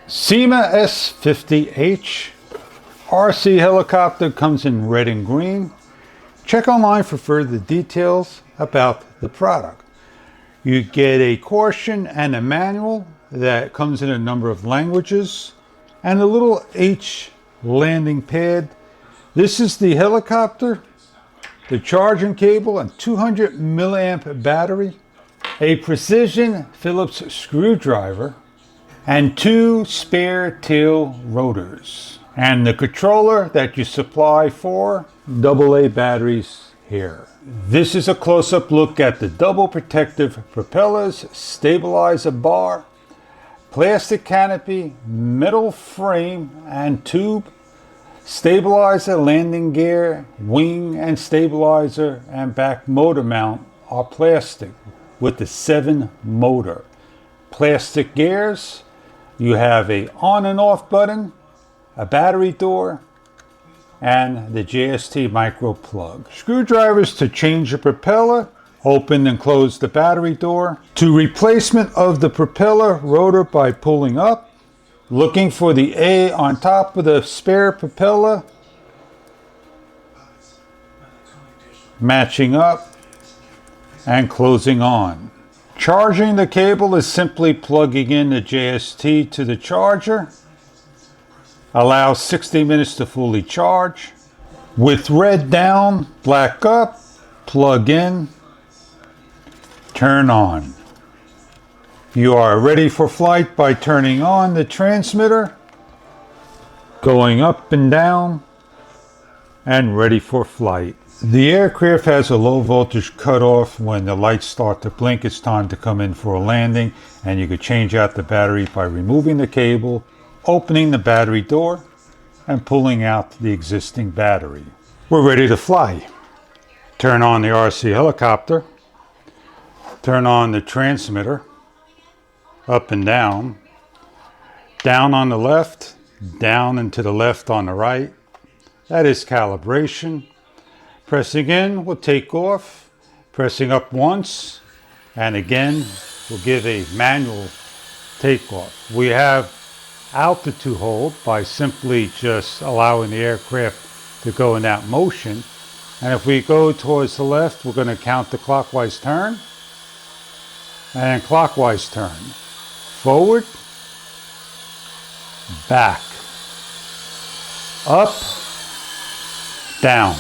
SYMA S50H RC helicopter comes in red and green. Check online for further details about the product. You get a caution and a manual that comes in a number of languages and a little H landing pad. This is the helicopter, the charging cable and 200 milliamp battery, a precision Phillips screwdriver, and 2 spare tail rotors, and the controller that you supply for AA batteries here. This is a close-up look at the double protective propellers, stabilizer bar, plastic canopy, metal frame and tube, stabilizer, landing gear, wing and stabilizer and back motor mount are plastic with the 7 motor. Plastic gears. You have a on and off button, a battery door, and the JST micro plug. Screwdrivers to change the propeller, open and close the battery door. To replacement of the propeller rotor by pulling up, looking for the A on top of the spare propeller, matching up and closing on. Charging the cable is simply plugging in the JST to the charger. Allows 60 minutes to fully charge. With red down, black up, plug in, turn on. You are ready for flight by turning on the transmitter, going up and down, and ready for flight. The aircraft has a low voltage cutoff. When the lights start to blink, it's time to come in for a landing, and you could change out the battery by removing the cable, opening the battery door, and pulling out the existing battery. We're ready to fly. Turn on the RC helicopter, turn on the transmitter, up and down on the left, down and to the left on the right. That is calibration. Pressing in will take off. Pressing up once and again will give a manual takeoff. We have altitude hold by simply just allowing the aircraft to go in that motion. And if we go towards the left, we're going to count the clockwise turn and clockwise turn. Forward, back, up, down.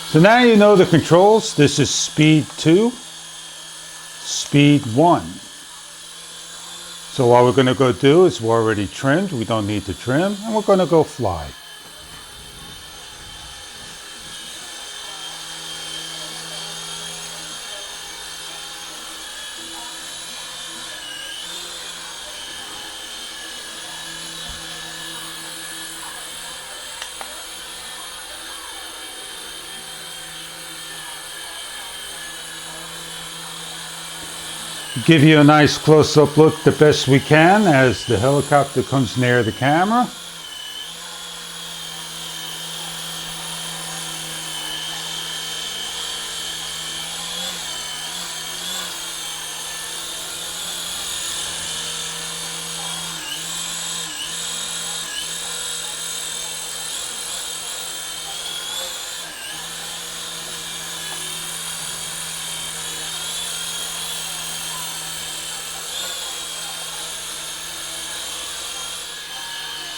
So now you know the controls. This is speed 2, speed 1. So what we're going to go do is we're already trimmed. We don't need to trim, and we're going to go fly. Give you a nice close-up look the best we can as the helicopter comes near the camera.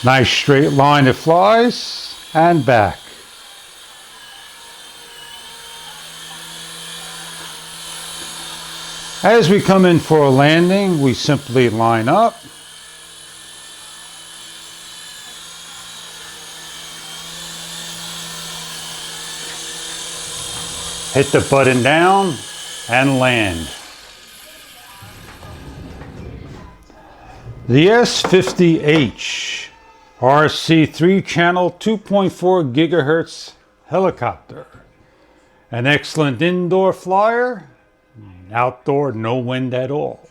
Nice straight line it flies, and back. As we come in for a landing, we simply line up. Hit the button down and land. The S50H RC 3-channel 2.4 gigahertz helicopter. An excellent indoor flyer, outdoor no wind at all.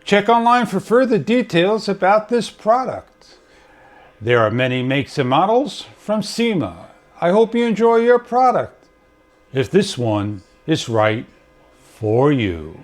Check online for further details about this product. There are many makes and models from SYMA. I hope you enjoy your product, if this one is right for you.